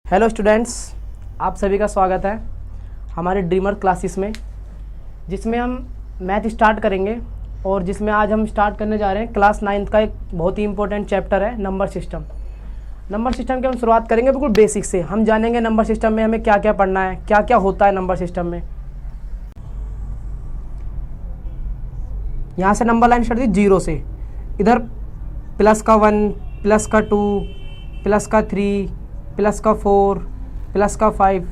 Hello students, आप सभी का स्वागत है हमारे ड्रीमर क्लासेस में, जिसमें हम मैथ स्टार्ट करेंगे और जिसमें आज हम स्टार्ट करने जा रहे हैं क्लास 9th का एक बहुत ही इंपॉर्टेंट चैप्टर है नंबर सिस्टम। नंबर सिस्टम की हम शुरुआत करेंगे बिल्कुल बेसिक से। हम जानेंगे नंबर सिस्टम में हमें क्या क्या पढ़ना है, क्या क्या होता है नंबर सिस्टम में। यहाँ से नंबर लाइन स्टार्ट होती है 0 से, इधर प्लस का 1, प्लस का 2, प्लस का 3, प्लस का 4, प्लस का 5,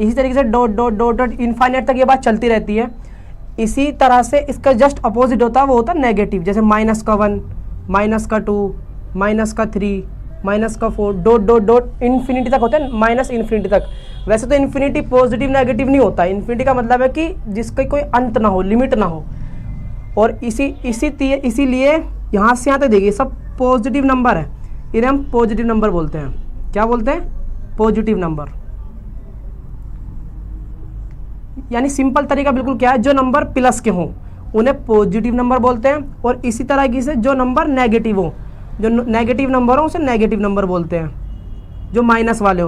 इसी तरीके से dot dot dot dot infinite तक ये बात चलती रहती है। इसी तरह से इसका जस्ट अपोजिट होता है, वो होता है नेगेटिव। जैसे माइनस का 1, माइनस का 2, माइनस का 3, माइनस का 4, डॉट डॉट डॉट इन्फिनिटी तक होता है, माइनस इन्फिनिटी तक। वैसे तो इन्फिनिटी पॉजिटिव नेगेटिव नहीं होता, इन्फिनिटी का मतलब है कि जिसका कोई अंत ना हो, लिमिट ना हो। और इसीलिए यहाँ से यहाँ तक देखिए सब पॉजिटिव नंबर है, इन्हें हम पॉजिटिव नंबर बोलते हैं। क्या बोलते हैं? Positive number. यानी सिंपल तरीका बिल्कुल क्या है, जो नंबर प्लस के हों उन्हें पॉजिटिव नंबर बोलते हैं, और इसी तरह की से जो नंबर नेगेटिव हो, जो नेगेटिव नंबर हो उसे नेगेटिव नंबर बोलते हैं। जो माइनस वाले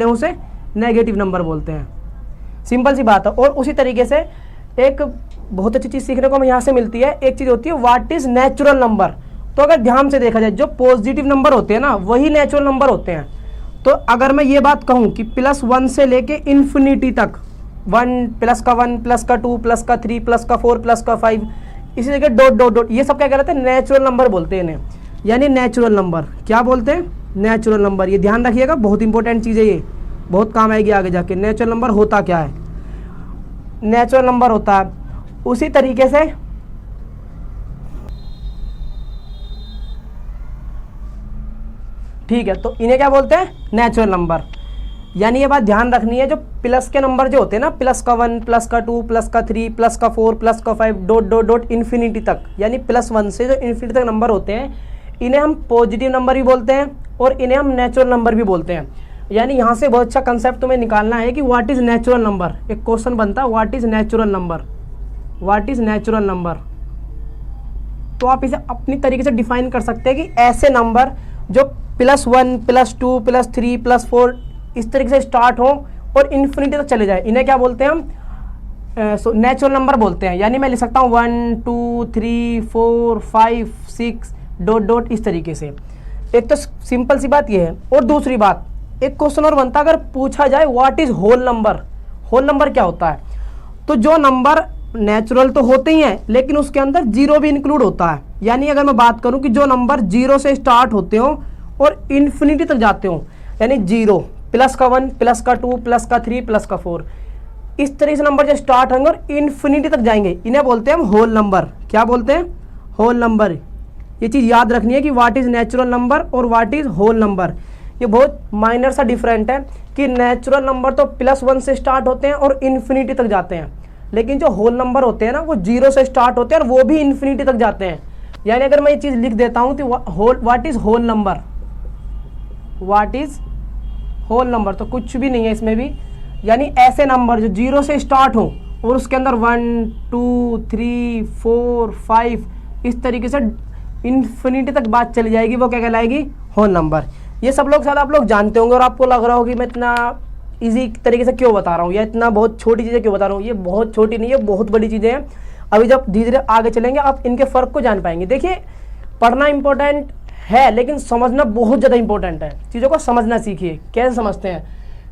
हो उसे नेगेटिव नंबर बोलते हैं। सिंपल सी बात है। और उसी तरीके से एक बहुत अच्छी चीज़ सीखने को हमें यहाँ से मिलती है। एक चीज़ होती है व्हाट इज नेचुरल नंबर। तो अगर ध्यान से देखा जाए, जो पॉजिटिव नंबर होते हैं ना वही नेचुरल नंबर होते हैं। तो अगर मैं ये बात कहूँ कि +1 से लेके इन्फिनिटी तक, 1, प्लस का 1, प्लस का 2, प्लस का 3, प्लस का 4, प्लस का 5, इसी जगह डॉट डॉट डॉट, ये सब क्या कहलाते हैं? नेचुरल नंबर बोलते हैं इन्हें। यानी नेचुरल नंबर क्या बोलते हैं? Natural number. ये ध्यान रखिएगा, बहुत इंपॉर्टेंट चीज़ है, ये बहुत काम आएगी आगे जाके। नेचुरल नंबर होता क्या है? नेचुरल नंबर होता है उसी तरीके से ठीक है, तो इन्हें क्या बोलते हैं? Natural number. यानी ये बात ध्यान रखनी है, जो प्लस के नंबर जो होते हैं ना, प्लस का 1, प्लस का 2, प्लस का 3, प्लस का 4, प्लस का 5, डॉट डॉट डॉट इन्फिनिटी तक, यानी +1 से जो इन्फिनिटी तक नंबर होते हैं, इन्हें हम पॉजिटिव नंबर भी बोलते हैं और इन्हें हम नेचुरल नंबर भी बोलते हैं। यानी यहाँ से बहुत अच्छा कंसेप्ट तुम्हें निकालना है कि व्हाट इज़ नेचुरल नंबर। एक क्वेश्चन बनता है, what is natural number, what is natural number. तो आप इसे अपनी तरीके से डिफाइन कर सकते हैं कि ऐसे नंबर जो +1, +2, +3, +4 इस तरीके से स्टार्ट हो और इन्फिनिटी तक चले जाए, इन्हें क्या बोलते हैं हम? नेचुरल नंबर बोलते हैं। यानी मैं लिख सकता हूँ 1, 2, 3, 4, 5, 6 डॉट डॉट इस तरीके से। एक तो सिंपल सी बात ये है। और दूसरी बात, एक क्वेश्चन और बनता है, अगर पूछा जाए what is whole number. Whole number क्या होता है? तो जो नंबर नेचुरल तो होते ही हैं लेकिन उसके अंदर 0 भी इंक्लूड होता है। यानी अगर मैं बात करूं कि जो नंबर 0 से स्टार्ट होते हो और इन्फिनिटी तक जाते हो, यानी 0, प्लस का 1, प्लस का 2, प्लस का 3, प्लस का 4, इस तरीके से नंबर जो स्टार्ट होंगे और इन्फिनिटी तक जाएंगे, इन्हें बोलते हैं हम होल नंबर। क्या बोलते हैं? Whole number. ये चीज़ याद रखनी है कि व्हाट इज नेचुरल नंबर और व्हाट इज होल नंबर। ये बहुत माइनर सा डिफरेंट है कि नेचुरल नंबर तो +1 से स्टार्ट होते हैं और इन्फिनिटी तक जाते हैं, लेकिन जो होल नंबर होते हैं ना वो 0 से स्टार्ट होते हैं और वो भी इन्फिनिटी तक जाते हैं। यानी अगर मैं ये चीज़ लिख देता हूँ तो what is whole number, what is whole number, तो कुछ भी नहीं है इसमें भी। यानी ऐसे नंबर जो 0 से स्टार्ट हो और उसके अंदर 1, 2, 3, 4, 5 इस तरीके से इन्फिनिटी तक बात चली जाएगी, वो क्या कहलाएगी? Whole number. ये सब लोग शायद आप लोग जानते होंगे और आपको लग रहा हो कि मैं इतना इजी तरीके से क्यों बता रहा हूँ या इतना बहुत छोटी चीज़ें क्यों बता रहा हूँ। ये बहुत छोटी नहीं है, बहुत बड़ी चीज़ें हैं। अभी जब धीरे धीरे आगे चलेंगे आप इनके फ़र्क को जान पाएंगे। देखिए, पढ़ना इंपॉर्टेंट है लेकिन समझना बहुत ज़्यादा इंपॉर्टेंट है। चीज़ों को समझना सीखिए। कैसे समझते हैं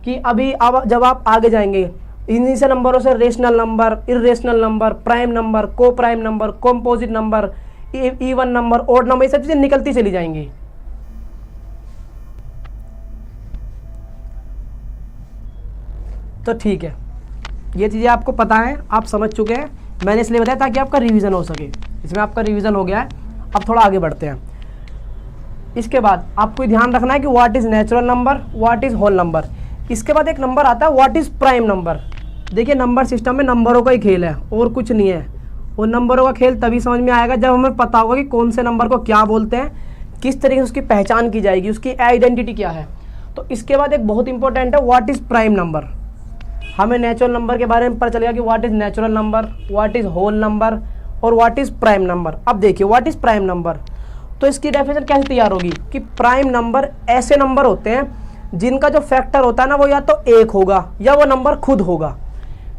कि अभी अब जब आप आगे जाएंगे, इन्हीं से नंबरों से rational number, irrational number, prime number, co prime number, composite number, even number, odd number, ये सब चीज़ें निकलती चली जाएंगी। तो ठीक है, ये चीज़ें आपको पता है, आप समझ चुके हैं। मैंने इसलिए बताया ताकि आपका रिवीजन हो सके। इसमें आपका रिवीजन हो गया है। अब थोड़ा आगे बढ़ते हैं। इसके बाद आपको ध्यान रखना है कि what is natural number, what is whole number. इसके बाद एक नंबर आता है व्हाट इज़ प्राइम नंबर। देखिए, नंबर सिस्टम में नंबरों का ही खेल है और कुछ नहीं है। और नंबरों का खेल तभी समझ में आएगा जब हमें पता होगा कि कौन से नंबर को क्या बोलते हैं, किस तरीके से उसकी पहचान की जाएगी, उसकी आइडेंटिटी क्या है। तो इसके बाद एक बहुत इंपॉर्टेंट है व्हाट इज़ प्राइम नंबर। हमें नेचुरल नंबर के बारे में पता चलेगा कि what is natural number, what is whole number और व्हाट इज़ प्राइम नंबर। अब देखिए, व्हाट इज़ प्राइम नंबर, तो इसकी डेफिनेशन कैसे तैयार होगी कि प्राइम नंबर ऐसे नंबर होते हैं जिनका जो फैक्टर होता है ना वो या तो 1 होगा या वो नंबर खुद होगा।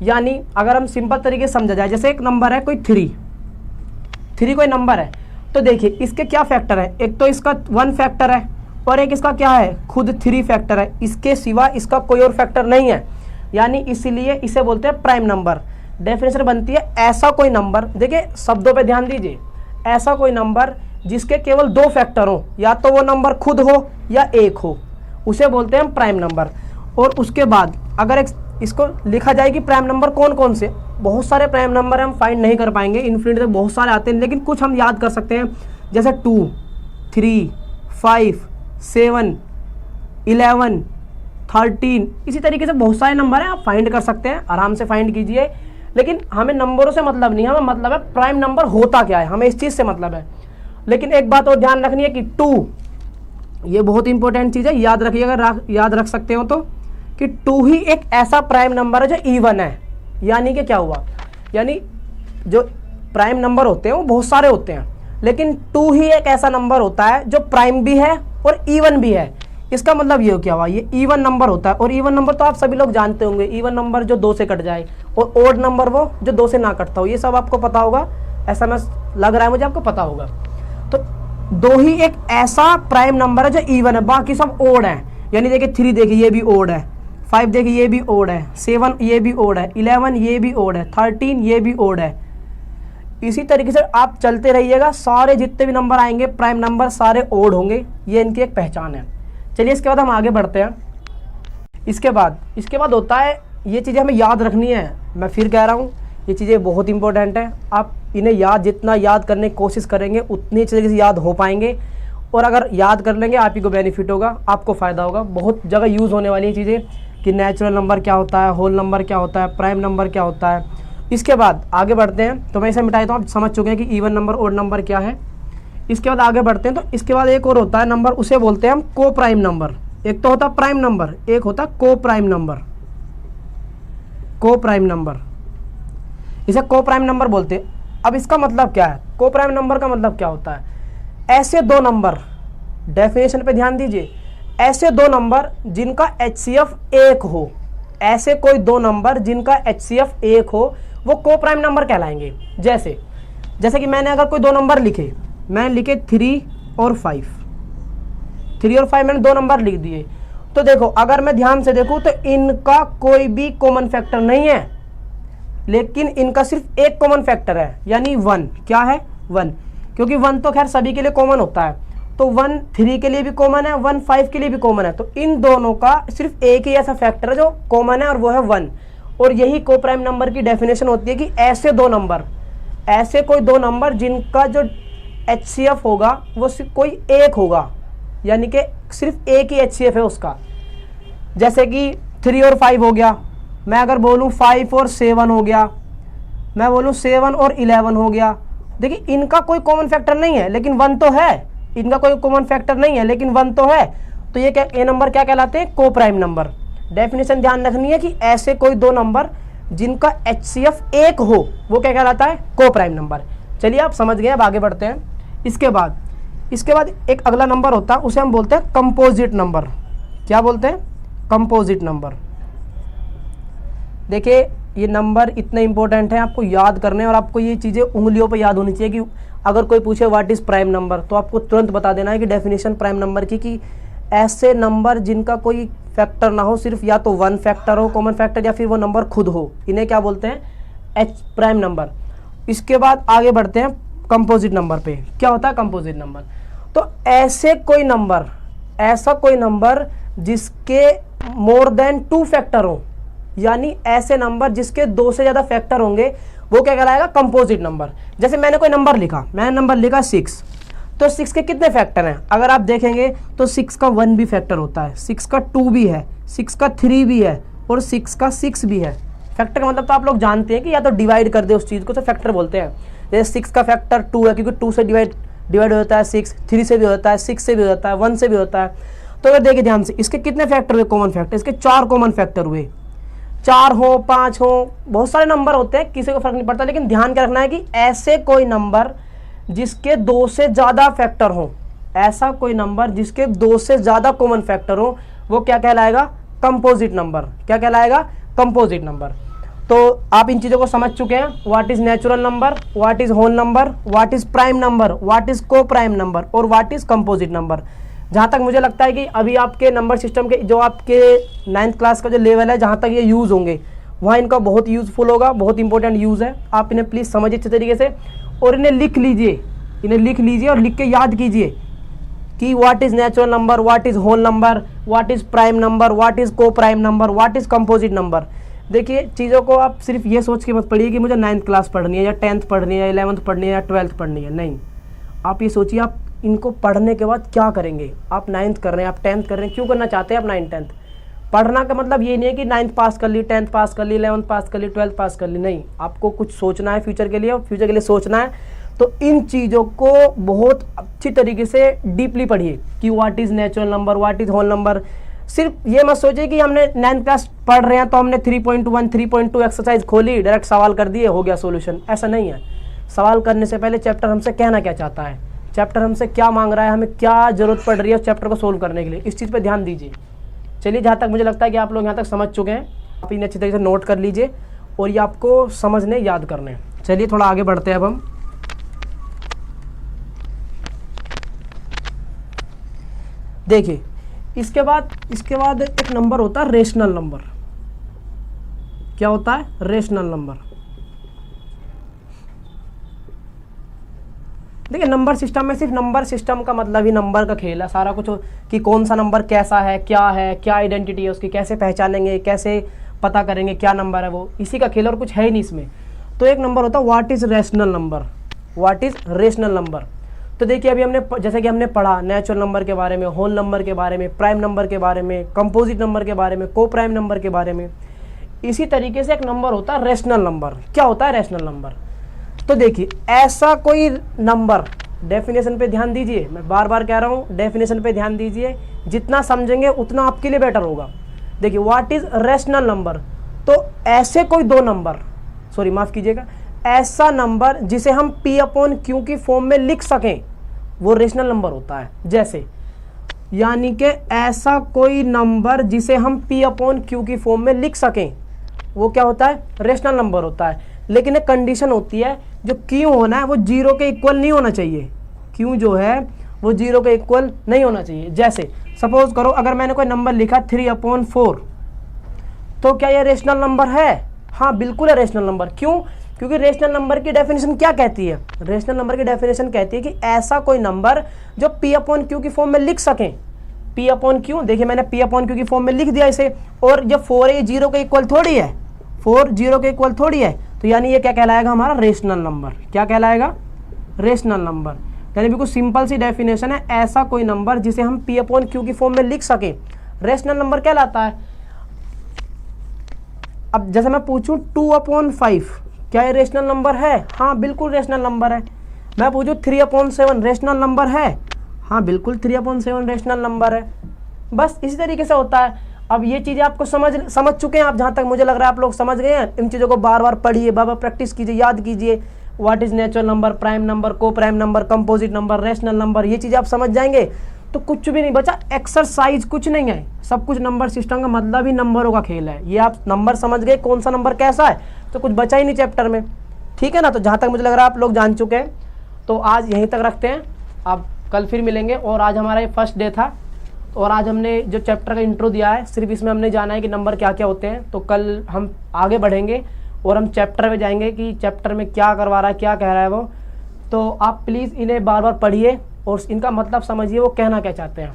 यानी अगर हम सिंपल तरीके से समझा जाए, जैसे एक नंबर है कोई 3 कोई नंबर है, तो देखिए इसके क्या फैक्टर है, एक तो इसका 1 फैक्टर है और एक इसका क्या है, खुद 3 फैक्टर है, इसके सिवा इसका कोई और फैक्टर नहीं है, यानी इसीलिए इसे बोलते हैं प्राइम नंबर। डेफिनेशन बनती है ऐसा कोई नंबर, देखिए शब्दों पे ध्यान दीजिए, ऐसा कोई नंबर जिसके केवल 2 फैक्टर हो, या तो वो नंबर खुद हो या 1 हो, उसे बोलते हैं हम प्राइम नंबर। और उसके बाद अगर इसको लिखा जाए कि प्राइम नंबर कौन कौन से, बहुत सारे प्राइम नंबर हम फाइंड नहीं कर पाएंगे, इन्फिनिटी तक बहुत सारे आते हैं, लेकिन कुछ हम याद कर सकते हैं, जैसे 2, 3, 5, 7, 11, 13, इसी तरीके से बहुत सारे नंबर हैं, आप फाइंड कर सकते हैं, आराम से फाइंड कीजिए। लेकिन हमें नंबरों से मतलब नहीं है, हमें मतलब है प्राइम नंबर होता क्या है, हमें इस चीज़ से मतलब है। लेकिन एक बात और ध्यान रखनी है कि 2, ये बहुत इंपॉर्टेंट चीज़ है, याद रखिएगा, याद रख सकते हो तो, कि 2 ही एक ऐसा प्राइम नंबर है जो इवन है। यानी कि क्या हुआ, यानी जो प्राइम नंबर होते हैं वो बहुत सारे होते हैं, लेकिन 2 ही एक ऐसा नंबर होता है जो प्राइम भी है और इवन भी है। इसका मतलब ये क्या हुआ, ये इवन नंबर होता है। और इवन नंबर तो आप सभी लोग जानते होंगे, इवन नंबर जो 2 से कट जाए, और ओड नंबर वो जो 2 से ना कटता हो, ये सब आपको पता होगा, ऐसा मैं लग रहा है मुझे आपको पता होगा। तो 2 ही एक ऐसा प्राइम नंबर है जो इवन है, बाकी सब ओड है। यानी देखिए 3 देखिए ये भी ओड है, 5 देखिए ये भी ओड है, 7 ये भी ओड है, 11 ये भी ओड है, 13 ये भी ओड है। इसी तरीके से आप चलते रहिएगा, सारे जितने भी नंबर आएंगे प्राइम नंबर सारे ओड होंगे, ये इनकी एक पहचान है। चलिए इसके बाद हम आगे बढ़ते हैं। इसके बाद होता है, ये चीज़ें हमें याद रखनी है, मैं फिर कह रहा हूँ ये चीज़ें बहुत इंपॉर्टेंट है, आप इन्हें जितना याद करने की कोशिश करेंगे उतनी तरीके से याद हो पाएंगे। और अगर याद कर लेंगे आप ही को बेनिफिट होगा, आपको फ़ायदा होगा, बहुत जगह यूज़ होने वाली चीज़ें कि नेचुरल नंबर क्या होता है, होल नंबर क्या होता है, प्राइम नंबर क्या होता है। इसके बाद आगे बढ़ते हैं, तो मैं इसे मिटाई तो आप समझ चुके हैं कि इवन नंबर ओड नंबर क्या है। इसके बाद आगे बढ़ते हैं, तो इसके बाद एक और होता है नंबर, उसे बोलते हैं हम को प्राइम नंबर। एक तो होता है प्राइम नंबर, एक होता है को prime number. Co prime number, इसे को प्राइम नंबर बोलते हैं। अब इसका मतलब क्या है, को प्राइम नंबर का मतलब क्या होता है, ऐसे 2 नंबर, डेफिनेशन पे ध्यान दीजिए, ऐसे 2 नंबर जिनका HCF 1 हो, ऐसे कोई 2 नंबर जिनका HCF 1 हो वो को प्राइम नंबर कहलाएंगे। जैसे कि मैंने अगर कोई 2 नंबर लिखे, मैंने लिखे 3 और 5, 3 और 5 मैंने 2 नंबर लिख दिए, तो देखो अगर मैं ध्यान से देखूं तो इनका कोई भी कॉमन फैक्टर नहीं है, लेकिन इनका सिर्फ एक कॉमन फैक्टर है, यानी 1। क्या है, 1, क्योंकि 1 तो खैर सभी के लिए कॉमन होता है, तो 1 3 के लिए भी कॉमन है, 1 5 के लिए भी कॉमन है, तो इन दोनों का सिर्फ एक ही ऐसा फैक्टर है जो कॉमन है और वो है 1। और यही को प्राइम नंबर की डेफिनेशन होती है कि ऐसे 2 नंबर, ऐसे कोई 2 नंबर जिनका जो HCF होगा वो सिर्फ कोई एक होगा, यानी कि सिर्फ एक ही HCF है उसका। जैसे कि 3 और 5 हो गया, मैं अगर बोलूँ 5 और 7 हो गया, मैं बोलूँ 7 और 11 हो गया। देखिए इनका कोई कॉमन फैक्टर नहीं है लेकिन 1 तो है, इनका कोई कॉमन फैक्टर नहीं है लेकिन 1 तो है, तो ये नंबर क्या कहलाते हैं, को प्राइम नंबर। डेफिनेशन ध्यान रखनी है कि ऐसे कोई 2 नंबर जिनका HCF 1 हो वो क्या कहलाता है, को प्राइम नंबर। चलिए आप समझ गए, अब आगे बढ़ते हैं। इसके बाद एक अगला नंबर होता है, उसे हम बोलते हैं कंपोजिट नंबर। क्या बोलते हैं, कंपोजिट नंबर। देखिए ये नंबर इतने इंपॉर्टेंट हैं, आपको याद करने, और आपको ये चीज़ें उंगलियों पे याद होनी चाहिए कि अगर कोई पूछे व्हाट इज़ प्राइम नंबर तो आपको तुरंत बता देना है कि डेफिनेशन प्राइम नंबर की, कि ऐसे नंबर जिनका कोई फैक्टर ना हो, सिर्फ या तो 1 फैक्टर हो कॉमन फैक्टर, या फिर वो नंबर खुद हो, इन्हें क्या बोलते हैं, प्राइम नंबर। इसके बाद आगे बढ़ते हैं कंपोजिट नंबर पे। क्या होता है कंपोजिट नंबर, तो ऐसे कोई नंबर, ऐसा कोई नंबर जिसके मोर देन 2 फैक्टर हो, यानी ऐसे नंबर जिसके 2 से ज़्यादा फैक्टर होंगे वो क्या कहलाएगा, कंपोजिट नंबर। जैसे मैंने कोई नंबर लिखा, मैंने नंबर लिखा 6, तो 6 के कितने फैक्टर हैं, अगर आप देखेंगे तो 6 का 1 भी फैक्टर होता है, 6 का 2 भी है, 6 का 3 भी है और 6 का 6 भी है। फैक्टर का मतलब तो आप लोग जानते हैं कि या तो डिवाइड कर दे उस चीज़ को तो फैक्टर बोलते हैं। जैसे 6 का फैक्टर 2 है क्योंकि 2 से डिवाइड होता है 6, 3 से भी होता है, 6 से भी होता है, 1 से भी होता है। तो अगर देखिए ध्यान से, इसके कितने फैक्टर हुए कॉमन फैक्टर, इसके 4 कॉमन फैक्टर हुए, 4 हो 5 हो, बहुत सारे नंबर होते हैं, किसी को फर्क नहीं पड़ता, लेकिन ध्यान क्या रखना है कि ऐसे कोई नंबर जिसके 2 से ज़्यादा फैक्टर हो, ऐसा कोई नंबर जिसके 2 से ज़्यादा कॉमन फैक्टर हो वो क्या कहलाएगा, कंपोजिट नंबर। क्या कहलाएगा, कंपोजिट नंबर। तो आप इन चीज़ों को समझ चुके हैं, what is natural number, what is whole number, what is prime number, what is co prime number और व्हाट इज कंपोजिट नंबर। जहाँ तक मुझे लगता है कि अभी आपके नंबर सिस्टम के जो आपके 9th क्लास का जो लेवल है, जहाँ तक ये यूज़ होंगे वहाँ इनका बहुत यूज़फुल होगा, बहुत इंपॉर्टेंट यूज़ है। आप इन्हें प्लीज़ समझिए अच्छे तरीके से और इन्हें लिख लीजिए, इन्हें लिख लीजिए और लिख के याद कीजिए कि what is natural number, what is whole number, what is prime number, what is co prime number, what is composite number. देखिए चीज़ों को आप सिर्फ ये सोच के मत पढ़िए कि मुझे 9th क्लास पढ़नी है या 10th पढ़नी है या 11th पढ़नी है या 12th पढ़नी है। नहीं, आप ये सोचिए आप इनको पढ़ने के बाद क्या करेंगे। आप 9th कर रहे हैं, आप 10th कर रहे हैं, क्यों करना चाहते हैं आप 9th 10th? पढ़ना का मतलब ये नहीं है कि 9th पास कर ली, 10th पास कर ली, 11th पास कर ली, 12th पास कर ली। नहीं, आपको कुछ सोचना है फ्यूचर के लिए, और फ्यूचर के लिए सोचना है तो इन चीज़ों को बहुत अच्छी तरीके से डीपली पढ़िए कि what is natural number, what is whole number. सिर्फ ये मत सोचिए कि हमने 9th क्लास पढ़ रहे हैं तो हमने 3.1 3.2 एक्सरसाइज खोली, डायरेक्ट सवाल कर दिए, हो गया सॉल्यूशन। ऐसा नहीं है। सवाल करने से पहले चैप्टर हमसे कहना क्या चाहता है, चैप्टर हमसे क्या मांग रहा है, हमें क्या ज़रूरत पड़ रही है उस चैप्टर को सोल्व करने के लिए, इस चीज़ पर ध्यान दीजिए। चलिए, जहाँ तक मुझे लगता है कि आप लोग यहाँ तक समझ चुके हैं, आप इन्हें अच्छी तरीके से नोट कर लीजिए और ये आपको समझने याद करने। चलिए थोड़ा आगे बढ़ते हैं अब हम। देखिए इसके बाद एक नंबर होता है रेशनल नंबर। क्या होता है, रेशनल नंबर। देखिए नंबर सिस्टम में सिर्फ नंबर सिस्टम का मतलब ही नंबर का खेल है, सारा कुछ कि कौन सा नंबर कैसा है, क्या आइडेंटिटी है उसकी, कैसे पहचानेंगे, कैसे पता करेंगे क्या नंबर है, वो इसी का खेल और कुछ है ही नहीं इसमें। तो एक नंबर होता है what is rational number, what is rational number. तो देखिए अभी हमने जैसे कि हमने पढ़ा नेचुरल नंबर के बारे में, होल नंबर के बारे में, प्राइम नंबर के बारे में, कंपोजिट नंबर के बारे में, को प्राइम नंबर के बारे में। इसी तरीके से एक नंबर होता है रेशनल नंबर। क्या होता है रेशनल नंबर? तो देखिए ऐसा कोई नंबर, डेफिनेशन पे ध्यान दीजिए, मैं बार बार कह रहा हूँ डेफिनेशन पे ध्यान दीजिए, जितना समझेंगे उतना आपके लिए बेटर होगा। देखिए व्हाट इज रेशनल नंबर, तो ऐसे कोई दो नंबर, सॉरी माफ कीजिएगा, ऐसा नंबर जिसे हम P/Q की फॉर्म में लिख सकें वो रेशनल नंबर होता है। जैसे यानी कि ऐसा कोई नंबर जिसे हम P/Q की फॉर्म में लिख सकें वो क्या होता है, रेशनल नंबर होता है। लेकिन एक कंडीशन होती है, जो Q होना है वो 0 के इक्वल नहीं होना चाहिए। Q जो है वो 0 के इक्वल नहीं होना चाहिए। जैसे सपोज करो अगर मैंने कोई नंबर लिखा 3/4, तो क्या ये रेशनल नंबर है? हाँ बिल्कुल है रेशनल नंबर। क्यों? क्योंकि रेशनल नंबर की डेफिनेशन क्या कहती है? रेशनल नंबर की डेफिनेशन कहती है कि ऐसा कोई नंबर जो P/Q की फॉर्म में लिख सकें। P/Q, देखिए मैंने P/Q की फॉर्म में लिख दिया इसे, और जब 4 है 0 के इक्वल थोड़ी है, 4 0 के इक्वल थोड़ी है, तो यानी ये क्या कहलाएगा हमारा रेशनल नंबर। क्या कहलाएगा? Rational number. यानी बिल्कुल सिंपल सी डेफिनेशन है, ऐसा कोई नंबर जिसे हम P/Q की फॉर्म में लिख सकें रेशनल नंबर कहलाता है। अब जैसे मैं पूछूं 2/5, क्या ये रेशनल नंबर है? हाँ बिल्कुल रेशनल नंबर है। मैं पूछूं 3/7 रेशनल नंबर है? हाँ बिल्कुल 3/7 रेशनल नंबर है। बस इसी तरीके से होता है। अब ये चीज़ें आपको समझ चुके हैं आप, जहाँ तक मुझे लग रहा है आप लोग समझ गए हैं। इन चीज़ों को बार बार पढ़िए, बार बार प्रैक्टिस कीजिए, याद कीजिए। What is natural number, prime number, co prime number, composite number, rational number, ये चीज़ें आप समझ जाएंगे तो कुछ भी नहीं बचा, एक्सरसाइज कुछ नहीं है, सब कुछ नंबर सिस्टम का मतलब ही नंबरों का खेल है। ये आप नंबर समझ गए कौन सा नंबर कैसा है, तो कुछ बचा ही नहीं चैप्टर में। ठीक है ना? तो जहाँ तक मुझे लग रहा है आप लोग जान चुके हैं, तो आज यहीं तक रखते हैं। आप कल फिर मिलेंगे। और आज हमारा ये फर्स्ट डे था, और आज हमने जो चैप्टर का इंट्रो दिया है सिर्फ इसमें हमने जाना है कि नंबर क्या क्या होते हैं। तो कल हम आगे बढ़ेंगे और हम चैप्टर में जाएंगे कि चैप्टर में क्या करवा रहा है, क्या कह रहा है वो। तो आप प्लीज़ इन्हें बार बार पढ़िए और इनका मतलब समझिए वो कहना क्या चाहते हैं।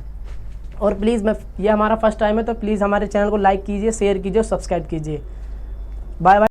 और प्लीज़ ये हमारा फर्स्ट टाइम है, तो प्लीज़ हमारे चैनल को लाइक कीजिए, शेयर कीजिए और सब्सक्राइब कीजिए। Bye bye.